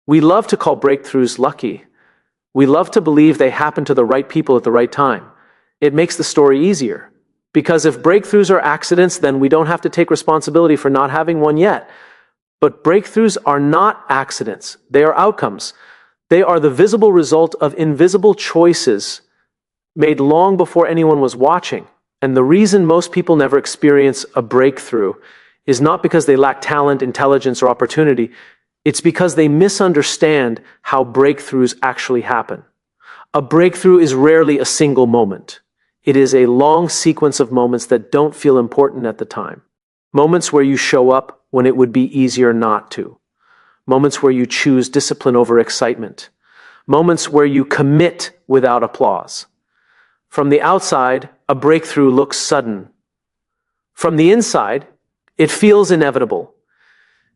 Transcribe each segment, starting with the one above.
We love to call breakthroughs lucky. We love to believe they happen to the right people at the right time. It makes the story easier. Because if breakthroughs are accidents, then we don't have to take responsibility for not having one yet. But breakthroughs are not accidents. They are outcomes. They are the visible result of invisible choices made long before anyone was watching. And the reason most people never experience a breakthrough is not because they lack talent, intelligence, or opportunity. It's because they misunderstand how breakthroughs actually happen. A breakthrough is rarely a single moment. It is a long sequence of moments that don't feel important at the time. Moments where you show up when it would be easier not to. Moments where you choose discipline over excitement. Moments where you commit without applause. From the outside, a breakthrough looks sudden. From the inside, it feels inevitable.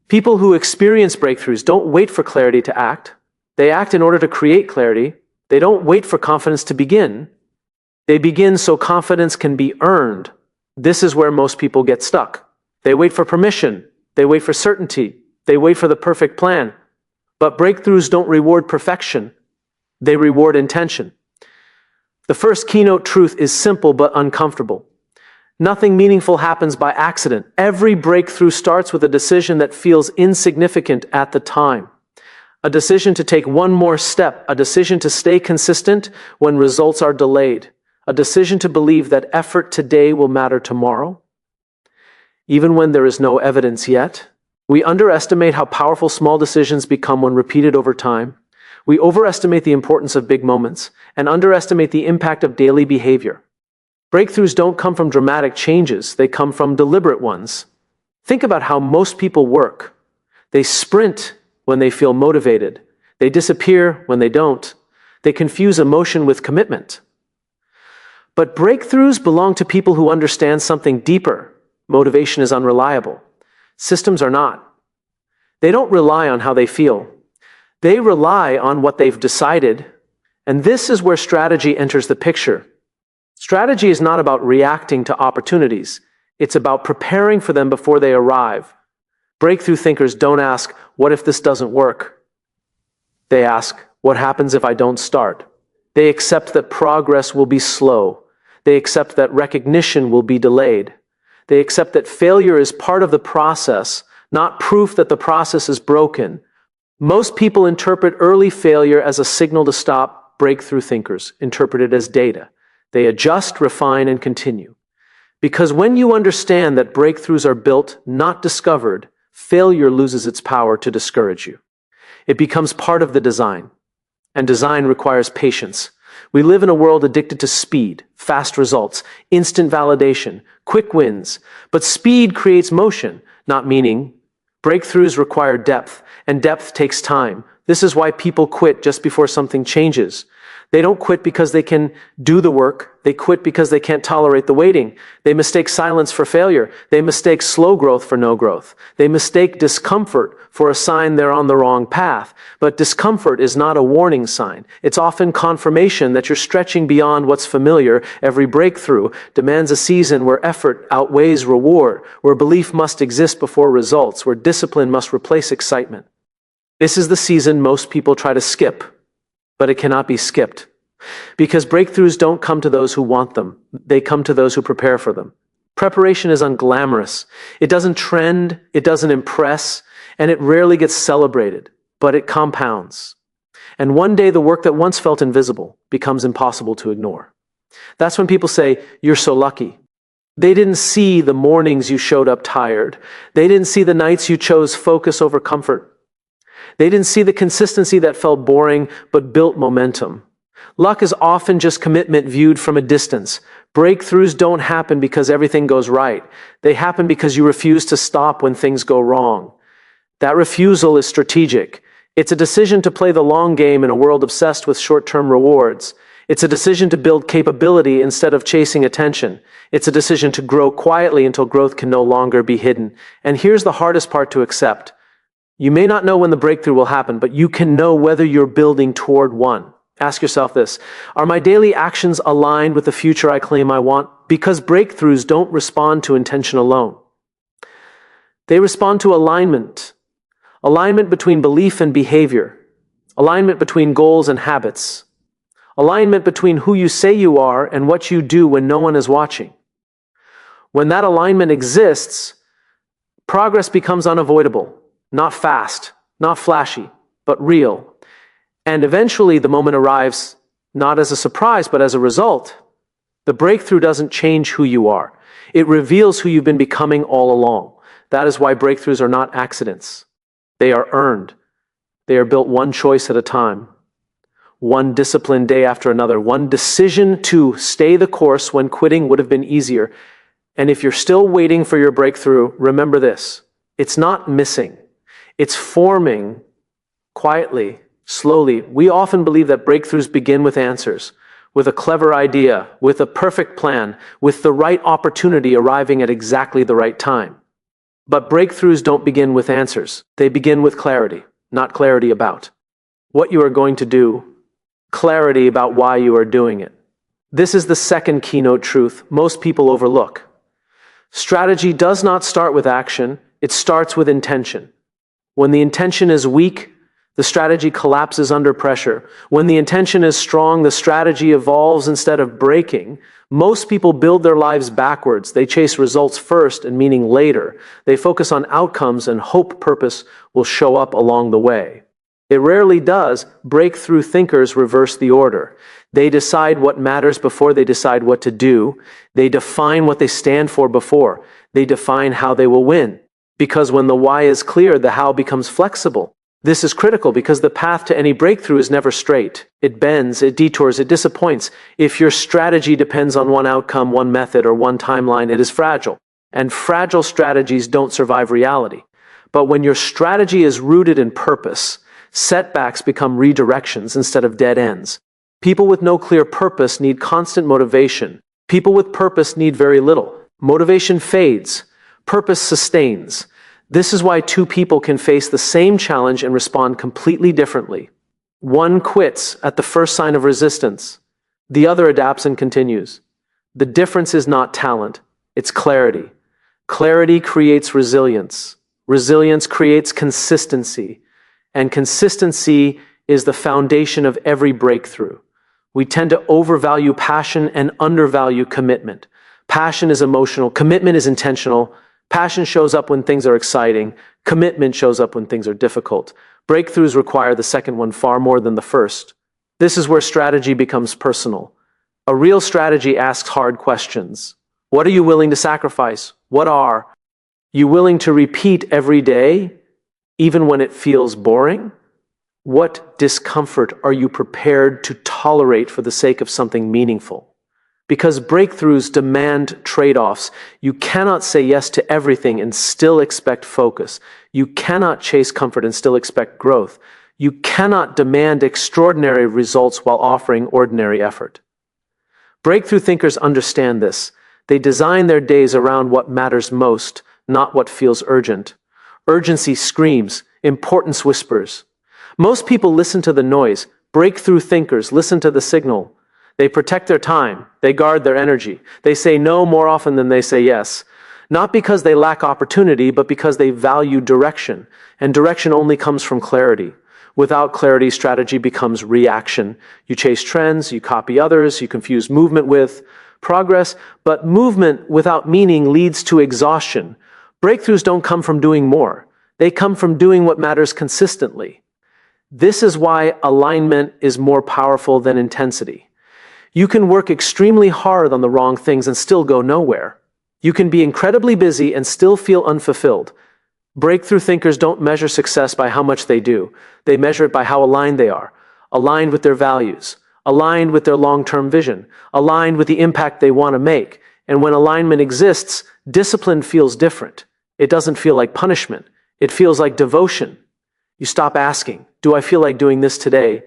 People who experience breakthroughs don't wait for clarity to act. They act in order to create clarity. They don't wait for confidence to begin. They begin so confidence can be earned. This is where most people get stuck. They wait for permission. They wait for certainty. They wait for the perfect plan. But breakthroughs don't reward perfection. They reward intention. The first keynote truth is simple but uncomfortable. Nothing meaningful happens by accident. Every breakthrough starts with a decision that feels insignificant at the time. A decision to take one more step. A decision to stay consistent when results are delayed. A decision to believe that effort today will matter tomorrow. Even when there is no evidence yet, we underestimate how powerful small decisions become when repeated over time. We overestimate the importance of big moments and underestimate the impact of daily behavior. Breakthroughs don't come from dramatic changes, they come from deliberate ones. Think about how most people work. They sprint when they feel motivated. They disappear when they don't. They confuse emotion with commitment. But breakthroughs belong to people who understand something deeper. Motivation is unreliable. Systems are not. They don't rely on how they feel. They rely on what they've decided. And this is where strategy enters the picture. Strategy is not about reacting to opportunities. It's about preparing for them before they arrive. Breakthrough thinkers don't ask, what if this doesn't work? They ask, what happens if I don't start? They accept that progress will be slow. They accept that recognition will be delayed. They accept that failure is part of the process, not proof that the process is broken. Most people interpret early failure as a signal to stop. Breakthrough thinkers interpret it as data. They adjust, refine, and continue. Because when you understand that breakthroughs are built, not discovered, failure loses its power to discourage you. It becomes part of the design. And design requires patience. We live in a world addicted to speed, fast results, instant validation, quick wins. But speed creates motion, not meaning. Breakthroughs require depth, and depth takes time. This is why people quit just before something changes. They don't quit because they can do the work. They quit because they can't tolerate the waiting. They mistake silence for failure. They mistake slow growth for no growth. They mistake discomfort for a sign they're on the wrong path. But discomfort is not a warning sign. It's often confirmation that you're stretching beyond what's familiar. Every breakthrough demands a season where effort outweighs reward, where belief must exist before results, where discipline must replace excitement. This is the season most people try to skip. But it cannot be skipped. Because breakthroughs don't come to those who want them. They come to those who prepare for them. Preparation is unglamorous. It doesn't trend, it doesn't impress, and it rarely gets celebrated. But it compounds. And one day the work that once felt invisible becomes impossible to ignore. That's when people say, you're so lucky. They didn't see the mornings you showed up tired. They didn't see the nights you chose focus over comfort. They didn't see the consistency that felt boring but built momentum. Luck is often just commitment viewed from a distance. Breakthroughs don't happen because everything goes right. They happen because you refuse to stop when things go wrong. That refusal is strategic. It's a decision to play the long game in a world obsessed with short-term rewards. It's a decision to build capability instead of chasing attention. It's a decision to grow quietly until growth can no longer be hidden. And here's the hardest part to accept. You may not know when the breakthrough will happen, but you can know whether you're building toward one. Ask yourself this: are my daily actions aligned with the future I claim I want? Because breakthroughs don't respond to intention alone. They respond to alignment. Alignment between belief and behavior. alignment between goals and habits, alignment between who you say you are and what you do when no one is watching. When that alignment exists, progress becomes unavoidable, not fast, not flashy, but real. And eventually the moment arrives, not as a surprise, but as a result. The breakthrough doesn't change who you are. It reveals who you've been becoming all along. That is why breakthroughs are not accidents. They are earned. They are built one choice at a time, one disciplined day after another, one decision to stay the course when quitting would have been easier. And if you're still waiting for your breakthrough, remember this: it's not missing. It's forming quietly, slowly. We often believe that breakthroughs begin with answers, with a clever idea, with a perfect plan, with the right opportunity arriving at exactly the right time. But breakthroughs don't begin with answers. They begin with clarity, not clarity about what you are going to do, clarity about why you are doing it. This is the second keynote truth most people overlook. Strategy does not start with action, it starts with intention. When the intention is weak, the strategy collapses under pressure. When the intention is strong, the strategy evolves instead of breaking. Most people build their lives backwards. They chase results first and meaning later. They focus on outcomes and hope purpose will show up along the way. It rarely does. Breakthrough thinkers reverse the order. They decide what matters before they decide what to do. They define what they stand for before they define how they will win. Because when the why is clear, the how becomes flexible. This is critical because the path to any breakthrough is never straight. It bends, it detours, it disappoints. If your strategy depends on one outcome, one method, or one timeline, it is fragile. And fragile strategies don't survive reality. But when your strategy is rooted in purpose, setbacks become redirections instead of dead ends. People with no clear purpose need constant motivation. People with purpose need very little. Motivation fades. Purpose sustains. This is why two people can face the same challenge and respond completely differently. One quits at the first sign of resistance. The other adapts and continues. The difference is not talent, it's clarity. Clarity creates resilience. Resilience creates consistency. And consistency is the foundation of every breakthrough. We tend to overvalue passion and undervalue commitment. Passion is emotional, commitment is intentional. Passion shows up when things are exciting. Commitment shows up when things are difficult. Breakthroughs require the second one far more than the first. This is where strategy becomes personal. A real strategy asks hard questions. What are you willing to sacrifice? What are you willing to repeat every day, even when it feels boring? What discomfort are you prepared to tolerate for the sake of something meaningful? Because breakthroughs demand trade-offs. You cannot say yes to everything and still expect focus. You cannot chase comfort and still expect growth. You cannot demand extraordinary results while offering ordinary effort. Breakthrough thinkers understand this. They design their days around what matters most, not what feels urgent. Urgency screams, importance whispers. Most people listen to the noise. Breakthrough thinkers listen to the signal. They protect their time. They guard their energy. They say no more often than they say yes. Not because they lack opportunity, but because they value direction. And direction only comes from clarity. Without clarity, strategy becomes reaction. You chase trends, you copy others, you confuse movement with progress. But movement without meaning leads to exhaustion. Breakthroughs don't come from doing more. They come from doing what matters consistently. This is why alignment is more powerful than intensity. You can work extremely hard on the wrong things and still go nowhere. You can be incredibly busy and still feel unfulfilled. Breakthrough thinkers don't measure success by how much they do. They measure it by how aligned they are, aligned with their values, aligned with their long-term vision, aligned with the impact they want to make. And when alignment exists, discipline feels different. It doesn't feel like punishment. It feels like devotion. You stop asking, do I feel like doing this today?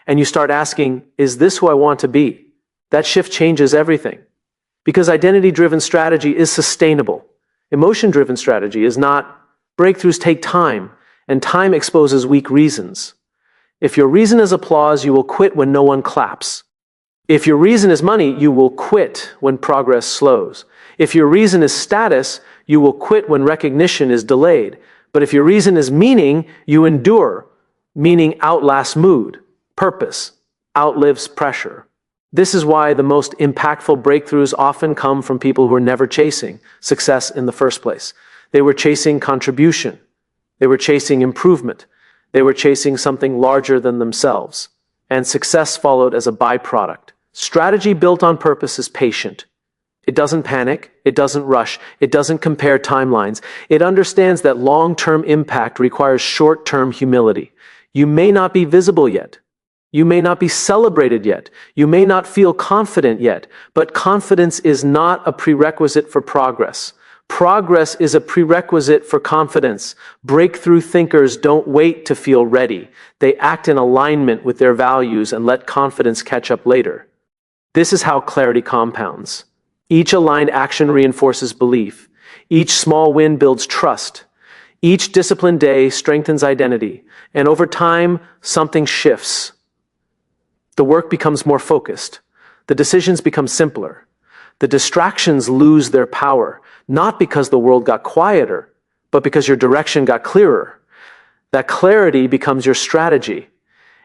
And you start asking, is this who I want to be? That shift changes everything. Because identity-driven strategy is sustainable. Emotion-driven strategy is not. Breakthroughs take time, and time exposes weak reasons. If your reason is applause, you will quit when no one claps. If your reason is money, you will quit when progress slows. If your reason is status, you will quit when recognition is delayed. But if your reason is meaning, you endure. Meaning outlasts mood. Purpose outlives pressure. This is why the most impactful breakthroughs often come from people who were never chasing success in the first place. They were chasing contribution. They were chasing improvement. They were chasing something larger than themselves. And success followed as a byproduct. Strategy built on purpose is patient. It doesn't panic. It doesn't rush. It doesn't compare timelines. It understands that long-term impact requires short-term humility. You may not be visible yet. You may not be celebrated yet. You may not feel confident yet. But confidence is not a prerequisite for progress. Progress is a prerequisite for confidence. Breakthrough thinkers don't wait to feel ready. They act in alignment with their values and let confidence catch up later. This is how clarity compounds. Each aligned action reinforces belief. Each small win builds trust. Each disciplined day strengthens identity. And over time, something shifts. The work becomes more focused. The decisions become simpler. The distractions lose their power, not because the world got quieter, but because your direction got clearer. That clarity becomes your strategy.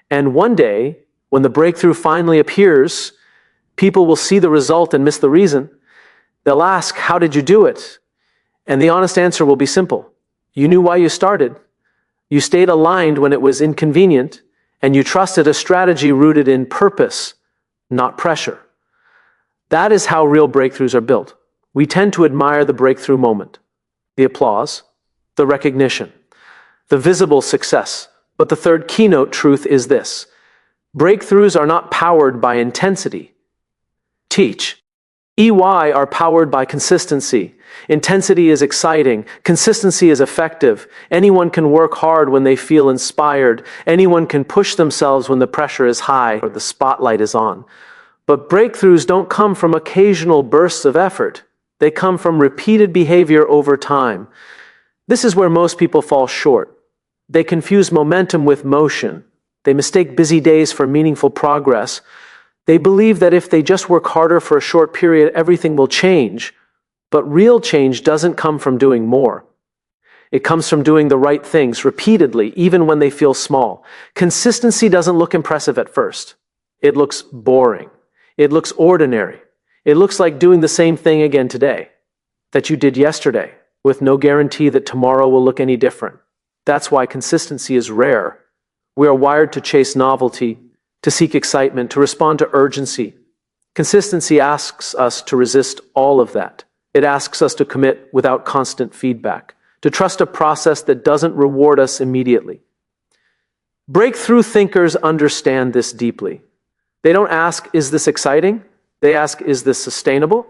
And one day, when the breakthrough finally appears, people will see the result and miss the reason. They'll ask, how did you do it? And the honest answer will be simple. You knew why you started. You stayed aligned when it was inconvenient, and you trusted a strategy rooted in purpose, not pressure. That is how real breakthroughs are built. We tend to admire the breakthrough moment, the applause, the recognition, the visible success. But the third keynote truth is this: breakthroughs are not powered by intensity. EY are powered by consistency. Intensity is exciting. Consistency is effective. Anyone can work hard when they feel inspired. Anyone can push themselves when the pressure is high or the spotlight is on. But breakthroughs don't come from occasional bursts of effort. They come from repeated behavior over time. This is where most people fall short. They confuse momentum with motion. They mistake busy days for meaningful progress. They believe that if they just work harder for a short period, everything will change. But real change doesn't come from doing more. It comes from doing the right things repeatedly, even when they feel small. Consistency doesn't look impressive at first. It looks boring. It looks ordinary. It looks like doing the same thing again today that you did yesterday, with no guarantee that tomorrow will look any different. That's why consistency is rare. We are wired to chase novelty, to seek excitement, to respond to urgency. Consistency asks us to resist all of that. It asks us to commit without constant feedback, to trust a process that doesn't reward us immediately. Breakthrough thinkers understand this deeply. They don't ask, is this exciting? They ask, is this sustainable?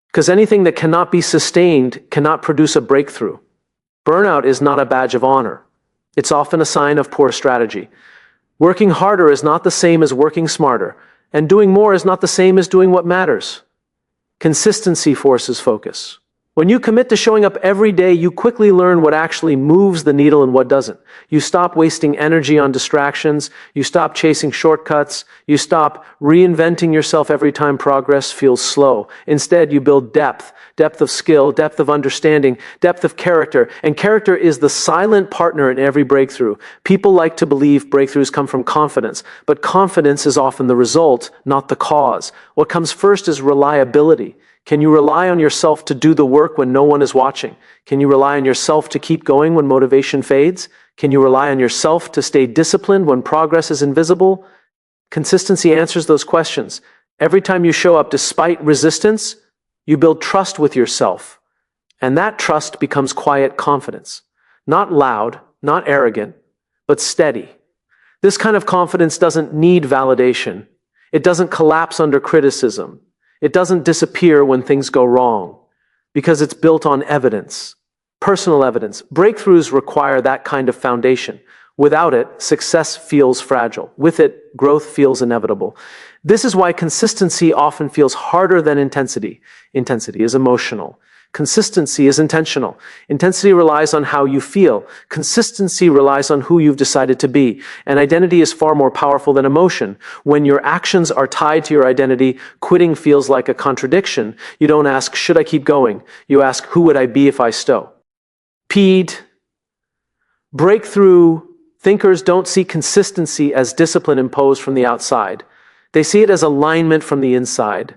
Because anything that cannot be sustained cannot produce a breakthrough. Burnout is not a badge of honor. It's often a sign of poor strategy. Working harder is not the same as working smarter, and doing more is not the same as doing what matters. Consistency forces focus. When you commit to showing up every day, you quickly learn what actually moves the needle and what doesn't. You stop wasting energy on distractions. You stop chasing shortcuts. You stop reinventing yourself every time progress feels slow. Instead, you build depth of skill, depth of understanding, depth of character. And character is the silent partner in every breakthrough. People like to believe breakthroughs come from confidence, but confidence is often the result, not the cause. What comes first is reliability. Can you rely on yourself to do the work when no one is watching? Can you rely on yourself to keep going when motivation fades? Can you rely on yourself to stay disciplined when progress is invisible? Consistency answers those questions. Every time you show up despite resistance, you build trust with yourself. And that trust becomes quiet confidence. Not loud, not arrogant, but steady. This kind of confidence doesn't need validation. It doesn't collapse under criticism. It doesn't disappear when things go wrong, because it's built on evidence, personal evidence. Breakthroughs require that kind of foundation. Without it, success feels fragile. With it, growth feels inevitable. This is why consistency often feels harder than intensity. Intensity is emotional. Consistency is intentional. Intensity relies on how you feel. Consistency relies on who you've decided to be. And identity is far more powerful than emotion. When your actions are tied to your identity, quitting feels like a contradiction. You don't ask, should I keep going? You ask, who would I be if I stopped? Breakthrough Thinkers don't see consistency as discipline imposed from the outside. They see it as alignment from the inside.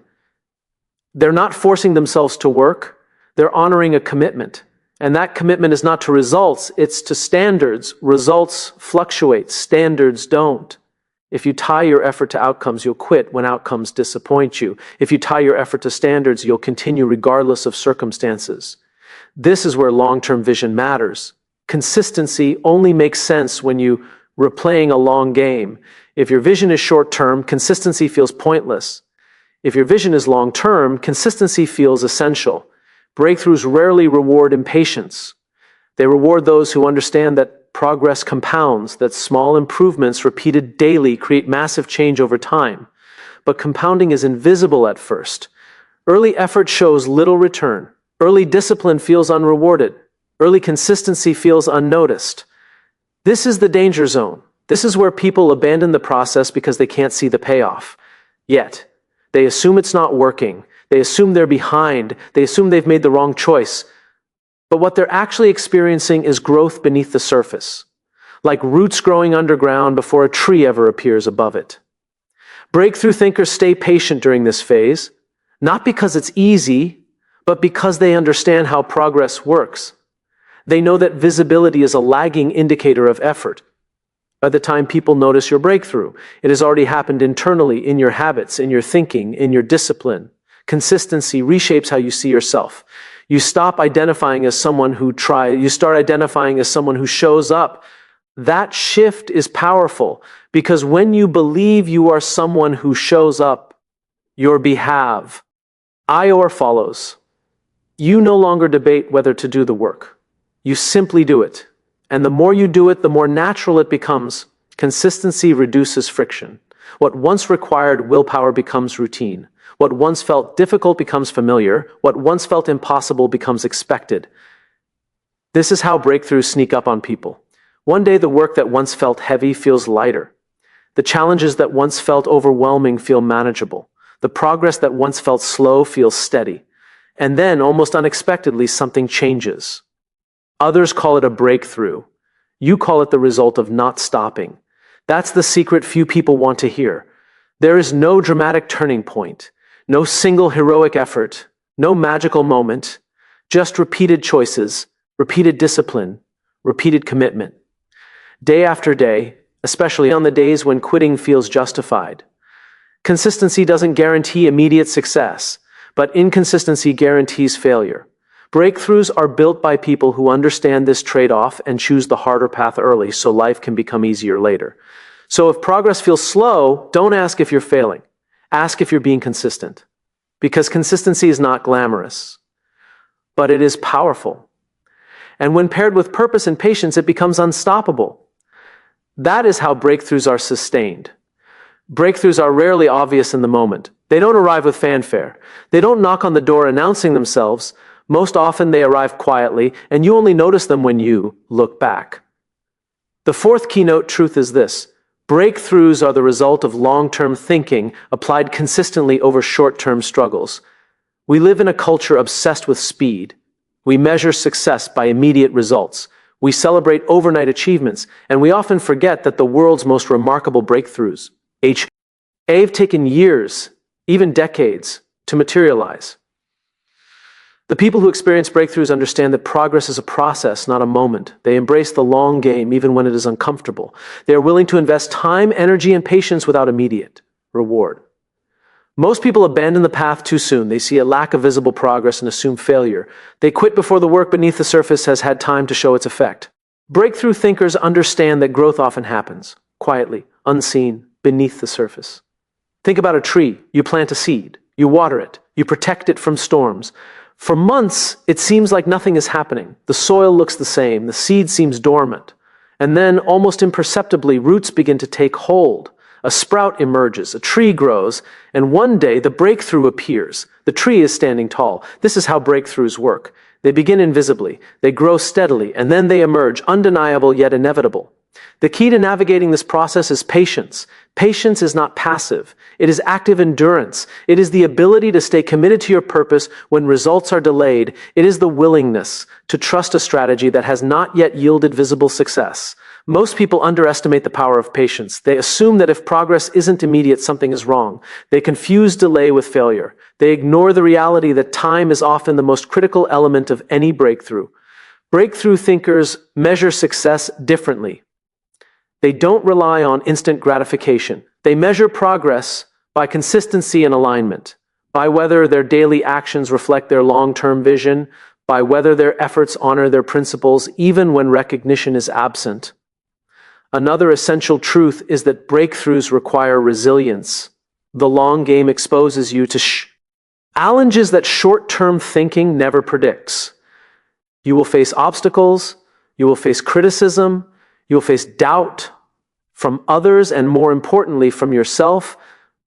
They're not forcing themselves to work. They're honoring a commitment. And that commitment is not to results, it's to standards. Results fluctuate, standards don't. If you tie your effort to outcomes, you'll quit when outcomes disappoint you. If you tie your effort to standards, you'll continue regardless of circumstances. This is where long-term vision matters. Consistency only makes sense when you're playing a long game. If your vision is short-term, consistency feels pointless. If your vision is long-term, consistency feels essential. Breakthroughs rarely reward impatience. They reward those who understand that progress compounds, that small improvements repeated daily create massive change over time. But compounding is invisible at first. Early effort shows little return. Early discipline feels unrewarded. Early consistency feels unnoticed. This is the danger zone. This is where people abandon the process because they can't see the payoff. Yet, they assume it's not working. They assume they're behind. They assume they've made the wrong choice. But what they're actually experiencing is growth beneath the surface, like roots growing underground before a tree ever appears above it. Breakthrough thinkers stay patient during this phase, not because it's easy, but because they understand how progress works. They know that visibility is a lagging indicator of effort. By the time people notice your breakthrough, it has already happened internally in your habits, in your thinking, in your discipline. Consistency reshapes how you see yourself. You stop identifying as someone who tries. You start identifying as someone who shows up. That shift is powerful because when you believe you are someone who shows up, your behalf, IOR follows. You no longer debate whether to do the work. You simply do it. And the more you do it, the more natural it becomes. Consistency reduces friction. What once required willpower becomes routine. What once felt difficult becomes familiar. What once felt impossible becomes expected. This is how breakthroughs sneak up on people. One day, the work that once felt heavy feels lighter. The challenges that once felt overwhelming feel manageable. The progress that once felt slow feels steady. And then, almost unexpectedly, something changes. Others call it a breakthrough. You call it the result of not stopping. That's the secret few people want to hear. There is no dramatic turning point. No single heroic effort, no magical moment, just repeated choices, repeated discipline, repeated commitment. Day after day, especially on the days when quitting feels justified. Consistency doesn't guarantee immediate success, but inconsistency guarantees failure. Breakthroughs are built by people who understand this trade-off and choose the harder path early so life can become easier later. So if progress feels slow, don't ask if you're failing. Ask if you're being consistent. Because consistency is not glamorous, but it is powerful. And when paired with purpose and patience, it becomes unstoppable. That is how breakthroughs are sustained. Breakthroughs are rarely obvious in the moment. They don't arrive with fanfare. They don't knock on the door announcing themselves. Most often they arrive quietly, and you only notice them when you look back. The fourth keynote truth is this. Breakthroughs are the result of long-term thinking applied consistently over short-term struggles. We live in a culture obsessed with speed. We measure success by immediate results. We celebrate overnight achievements, and we often forget that the world's most remarkable breakthroughs have taken years, even decades, to materialize. The people who experience breakthroughs understand that progress is a process, not a moment. They embrace the long game even when it is uncomfortable. They are willing to invest time, energy, and patience without immediate reward. Most people abandon the path too soon. They see a lack of visible progress and assume failure. They quit before the work beneath the surface has had time to show its effect. Breakthrough thinkers understand that growth often happens, quietly, unseen, beneath the surface. Think about a tree. You plant a seed. You water it. You protect it from storms. For months, it seems like nothing is happening. The soil looks the same. The seed seems dormant. And then, almost imperceptibly, roots begin to take hold. A sprout emerges, a tree grows, and one day the breakthrough appears. The tree is standing tall. This is how breakthroughs work. They begin invisibly, they grow steadily, and then they emerge, undeniable yet inevitable. The key to navigating this process is patience. Patience is not passive. It is active endurance. It is the ability to stay committed to your purpose when results are delayed. It is the willingness to trust a strategy that has not yet yielded visible success, Most people underestimate the power of patience. They assume that if progress isn't immediate, something is wrong. They confuse delay with failure. They ignore the reality that time is often the most critical element of any breakthrough. Breakthrough thinkers measure success differently. They don't rely on instant gratification. They measure progress by consistency and alignment, by whether their daily actions reflect their long-term vision, by whether their efforts honor their principles even when recognition is absent. Another essential truth is that breakthroughs require resilience. The long game exposes you to challenges that short-term thinking never predicts. You will face obstacles, you will face criticism, you will face doubt from others, and more importantly, from yourself.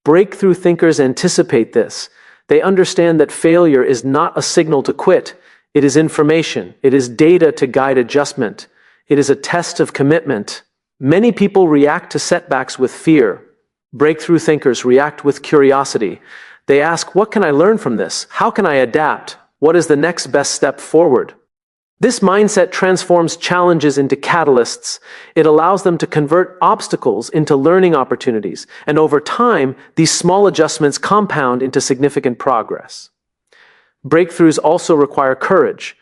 Breakthrough thinkers anticipate this. They understand that failure is not a signal to quit. It is information. It is data to guide adjustment. It is a test of commitment. Many people react to setbacks with fear. Breakthrough thinkers react with curiosity. They ask, what can I learn from this? How can I adapt? What is the next best step forward? This mindset transforms challenges into catalysts. It allows them to convert obstacles into learning opportunities, and over time, these small adjustments compound into significant progress. Breakthroughs also require courage.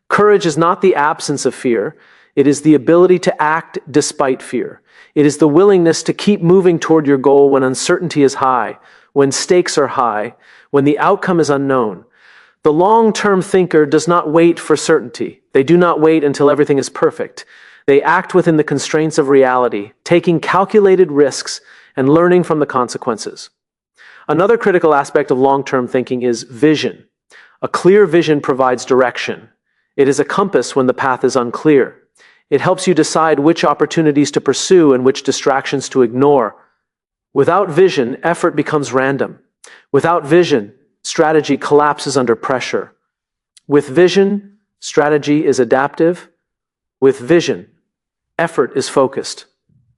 Courage is not the absence of fear. It is the ability to act despite fear. It is the willingness to keep moving toward your goal when uncertainty is high, when stakes are high, when the outcome is unknown. The long-term thinker does not wait for certainty. They do not wait until everything is perfect. They act within the constraints of reality, taking calculated risks and learning from the consequences. Another critical aspect of long-term thinking is vision. A clear vision provides direction. It is a compass when the path is unclear. It helps you decide which opportunities to pursue and which distractions to ignore. Without vision, effort becomes random. Without vision, strategy collapses under pressure. With vision, strategy is adaptive. With vision, effort is focused.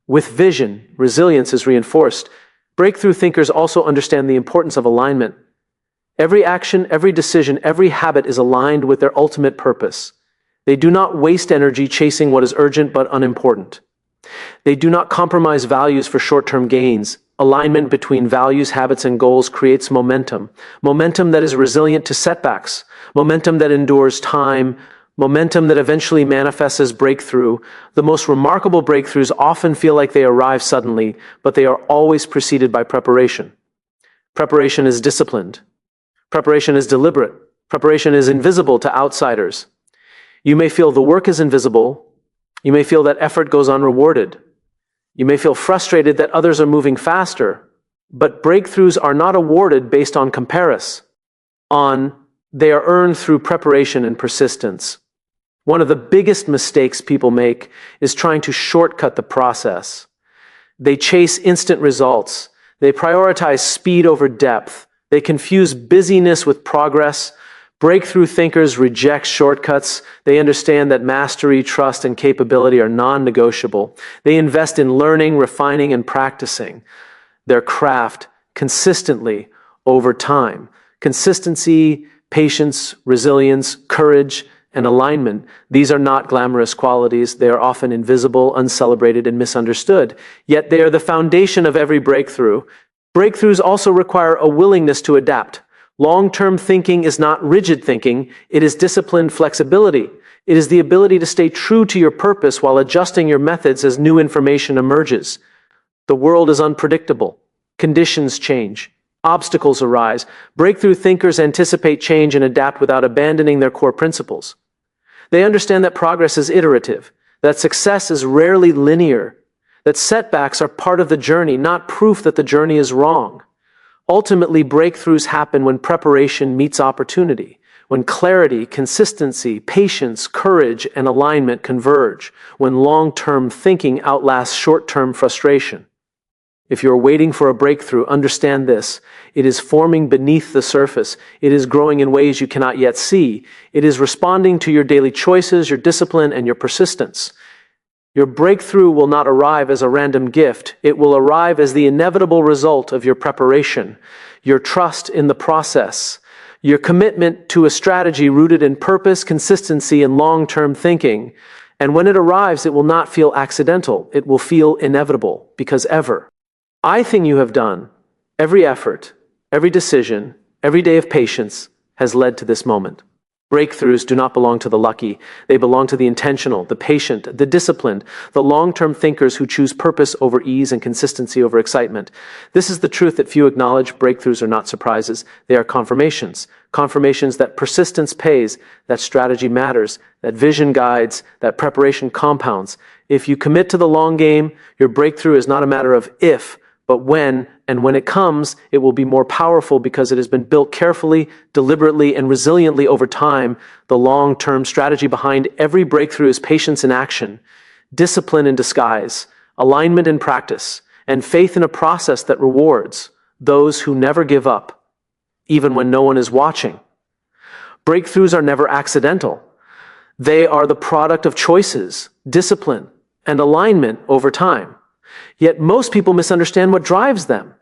With vision, resilience is reinforced. Breakthrough thinkers also understand the importance of alignment. Every action, every decision, every habit is aligned with their ultimate purpose. They do not waste energy chasing what is urgent but unimportant. They do not compromise values for short-term gains. Alignment between values, habits, and goals creates momentum. Momentum that is resilient to setbacks. Momentum that endures time. Momentum that eventually manifests as breakthrough. The most remarkable breakthroughs often feel like they arrive suddenly, but they are always preceded by preparation. Preparation is disciplined. Preparation is deliberate. Preparation is invisible to outsiders. You may feel the work is invisible. You may feel that effort goes unrewarded. You may feel frustrated that others are moving faster, but breakthroughs are not awarded based on comparison. They are earned through preparation and persistence. One of the biggest mistakes people make is trying to shortcut the process. They chase instant results. They prioritize speed over depth. They confuse busyness with progress. Breakthrough thinkers reject shortcuts. They understand that mastery, trust, and capability are non-negotiable. They invest in learning, refining, and practicing their craft consistently over time. Consistency, patience, resilience, courage, and alignment. These are not glamorous qualities. They are often invisible, uncelebrated, and misunderstood. Yet they are the foundation of every breakthrough. Breakthroughs also require a willingness to adapt. Long-term thinking is not rigid thinking. It is disciplined flexibility. It is the ability to stay true to your purpose while adjusting your methods as new information emerges. The world is unpredictable. Conditions change. Obstacles arise. Breakthrough thinkers anticipate change and adapt without abandoning their core principles. They understand that progress is iterative, that success is rarely linear, that setbacks are part of the journey, not proof that the journey is wrong. Ultimately, breakthroughs happen when preparation meets opportunity, when clarity, consistency, patience, courage, and alignment converge, when long-term thinking outlasts short-term frustration. If you're waiting for a breakthrough, understand this. It is forming beneath the surface. It is growing in ways you cannot yet see. It is responding to your daily choices, your discipline, and your persistence. Your breakthrough will not arrive as a random gift. It will arrive as the inevitable result of your preparation, your trust in the process, your commitment to a strategy rooted in purpose, consistency, and long-term thinking. And when it arrives, it will not feel accidental. It will feel inevitable, because everything you have done, every effort, every decision, every day of patience has led to this moment. Breakthroughs do not belong to the lucky. They belong to the intentional, the patient, the disciplined, the long-term thinkers who choose purpose over ease and consistency over excitement. This is the truth that few acknowledge. Breakthroughs are not surprises. They are confirmations. Confirmations that persistence pays, that strategy matters, that vision guides, that preparation compounds. If you commit to the long game, your breakthrough is not a matter of if, but when, and when it comes, it will be more powerful because it has been built carefully, deliberately, and resiliently over time. The long-term strategy behind every breakthrough is patience in action, discipline in disguise, alignment in practice, and faith in a process that rewards those who never give up, even when no one is watching. Breakthroughs are never accidental. They are the product of choices, discipline, and alignment over time. Yet most people misunderstand what drives them.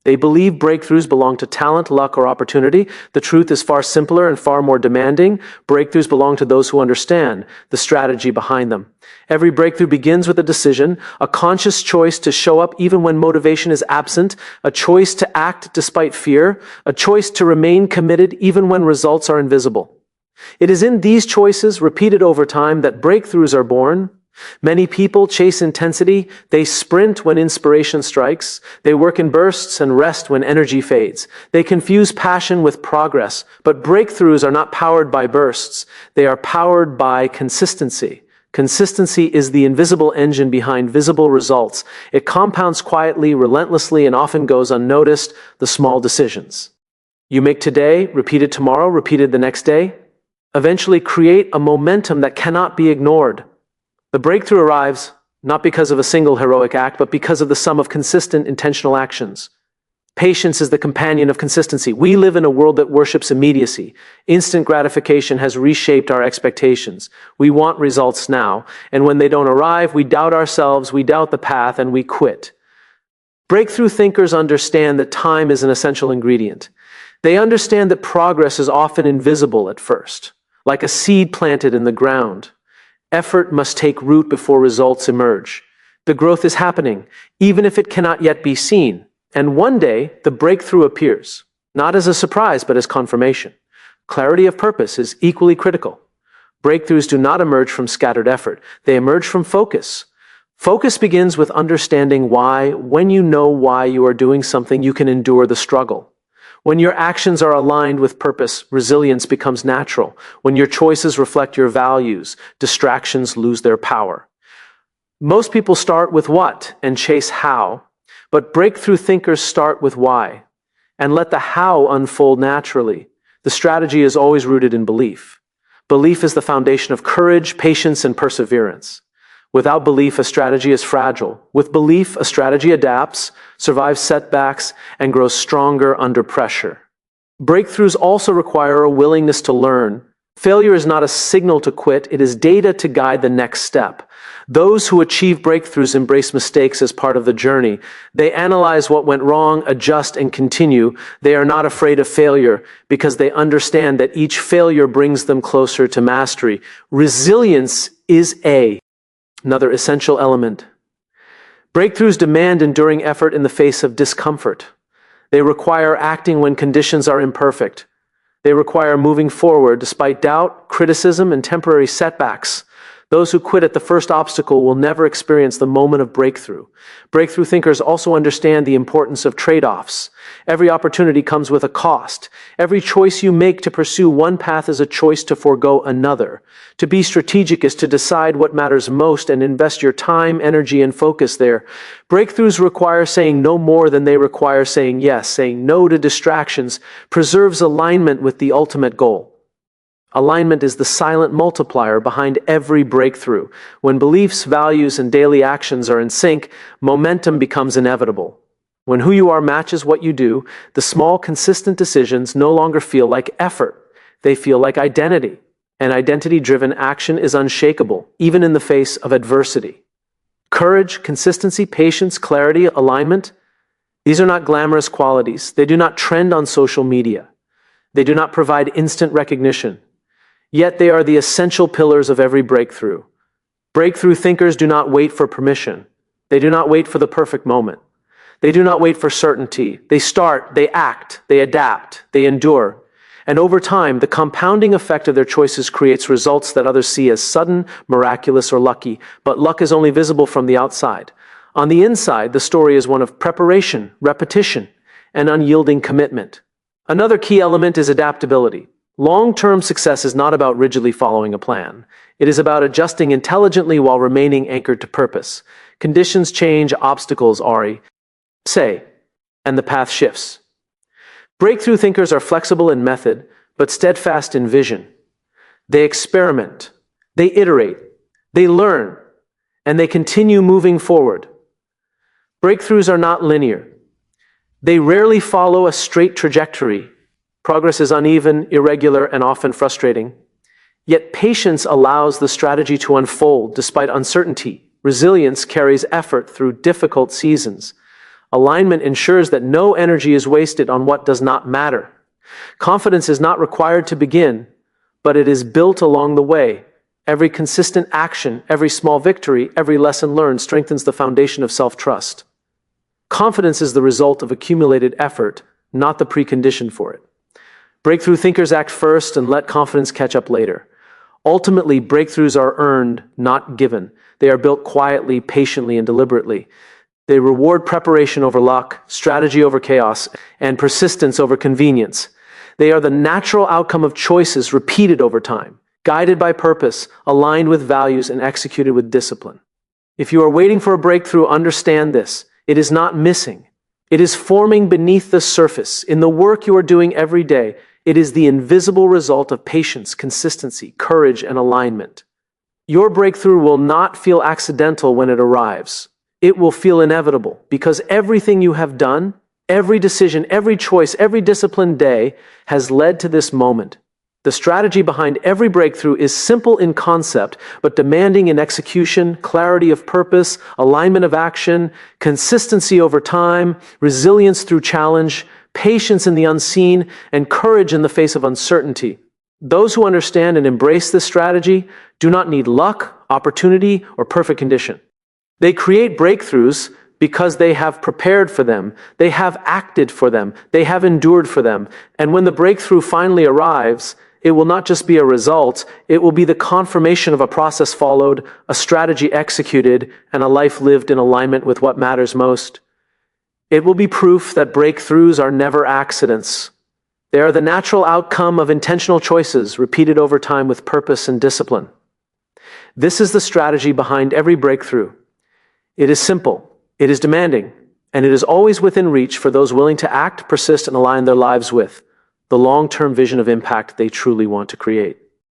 They believe breakthroughs belong to talent, luck, or opportunity. The truth is far simpler and far more demanding. Breakthroughs belong to those who understand the strategy behind them. Every breakthrough begins with a decision, a conscious choice to show up even when motivation is absent, a choice to act despite fear, a choice to remain committed even when results are invisible. It is in these choices, repeated over time, that breakthroughs are born. Many people chase intensity. They sprint when inspiration strikes. They work in bursts and rest when energy fades. They confuse passion with progress. But breakthroughs are not powered by bursts. They are powered by consistency. Consistency is the invisible engine behind visible results. It compounds quietly, relentlessly, and often goes unnoticed. The small decisions you make today, repeated tomorrow, repeated the next day, eventually create a momentum that cannot be ignored. The breakthrough arrives not because of a single heroic act, but because of the sum of consistent, intentional actions. Patience is the companion of consistency. We live in a world that worships immediacy. Instant gratification has reshaped our expectations. We want results now, and when they don't arrive, we doubt ourselves, we doubt the path, and we quit. Breakthrough thinkers understand that time is an essential ingredient. They understand that progress is often invisible at first, like a seed planted in the ground. Effort must take root before results emerge. The growth is happening, even if it cannot yet be seen. And one day, the breakthrough appears, not as a surprise, but as confirmation. Clarity of purpose is equally critical. Breakthroughs do not emerge from scattered effort. They emerge from focus. Focus begins with understanding why. When you know why you are doing something, you can endure the struggle. When your actions are aligned with purpose, resilience becomes natural. When your choices reflect your values, distractions lose their power. Most people start with what and chase how, but breakthrough thinkers start with why and let the how unfold naturally. The strategy is always rooted in belief. Belief is the foundation of courage, patience, and perseverance. Without belief, a strategy is fragile. With belief, a strategy adapts, survives setbacks, and grows stronger under pressure. Breakthroughs also require a willingness to learn. Failure is not a signal to quit, it is data to guide the next step. Those who achieve breakthroughs embrace mistakes as part of the journey. They analyze what went wrong, adjust, and continue. They are not afraid of failure because they understand that each failure brings them closer to mastery. Resilience is another essential element. Breakthroughs demand enduring effort in the face of discomfort. They require acting when conditions are imperfect. They require moving forward despite doubt, criticism, and temporary setbacks. Those who quit at the first obstacle will never experience the moment of breakthrough. Breakthrough thinkers also understand the importance of trade-offs. Every opportunity comes with a cost. Every choice you make to pursue one path is a choice to forego another. To be strategic is to decide what matters most and invest your time, energy, and focus there. Breakthroughs require saying no more than they require saying yes. Saying no to distractions preserves alignment with the ultimate goal. Alignment is the silent multiplier behind every breakthrough. When beliefs, values, and daily actions are in sync, momentum becomes inevitable. When who you are matches what you do, the small, consistent decisions no longer feel like effort. They feel like identity. And identity-driven action is unshakable, even in the face of adversity. Courage, consistency, patience, clarity, alignment, these are not glamorous qualities. They do not trend on social media. They do not provide instant recognition. Yet they are the essential pillars of every breakthrough. Breakthrough thinkers do not wait for permission. They do not wait for the perfect moment. They do not wait for certainty. They start, they act, they adapt, they endure. And over time, the compounding effect of their choices creates results that others see as sudden, miraculous, or lucky. But luck is only visible from the outside. On the inside, the story is one of preparation, repetition, and unyielding commitment. Another key element is adaptability. Long-term success is not about rigidly following a plan. It is about adjusting intelligently while remaining anchored to purpose. Conditions change, obstacles say, and the path shifts. Breakthrough thinkers are flexible in method, but steadfast in vision. They experiment, they iterate, they learn, and they continue moving forward. Breakthroughs are not linear. They rarely follow a straight trajectory. Progress is uneven, irregular, and often frustrating. Yet patience allows the strategy to unfold despite uncertainty. Resilience carries effort through difficult seasons. Alignment ensures that no energy is wasted on what does not matter. Confidence is not required to begin, but it is built along the way. Every consistent action, every small victory, every lesson learned strengthens the foundation of self-trust. Confidence is the result of accumulated effort, not the precondition for it. Breakthrough thinkers act first and let confidence catch up later. Ultimately, breakthroughs are earned, not given. They are built quietly, patiently, and deliberately. They reward preparation over luck, strategy over chaos, and persistence over convenience. They are the natural outcome of choices repeated over time, guided by purpose, aligned with values, and executed with discipline. If you are waiting for a breakthrough, understand this. It is not missing. It is forming beneath the surface. In the work you are doing every day, it is the invisible result of patience, consistency, courage, and alignment. Your breakthrough will not feel accidental when it arrives. It will feel inevitable because everything you have done, every decision, every choice, every disciplined day has led to this moment. The strategy behind every breakthrough is simple in concept, but demanding in execution, clarity of purpose, alignment of action, consistency over time, resilience through challenge, patience in the unseen, and courage in the face of uncertainty. Those who understand and embrace this strategy do not need luck, opportunity, or perfect condition. They create breakthroughs because they have prepared for them, they have acted for them, they have endured for them. And when the breakthrough finally arrives, it will not just be a result, it will be the confirmation of a process followed, a strategy executed, and a life lived in alignment with what matters most. It will be proof that breakthroughs are never accidents. They are the natural outcome of intentional choices repeated over time with purpose and discipline. This is the strategy behind every breakthrough. It is simple, it is demanding, and it is always within reach for those willing to act, persist, and align their lives with the long-term vision of impact they truly want to create.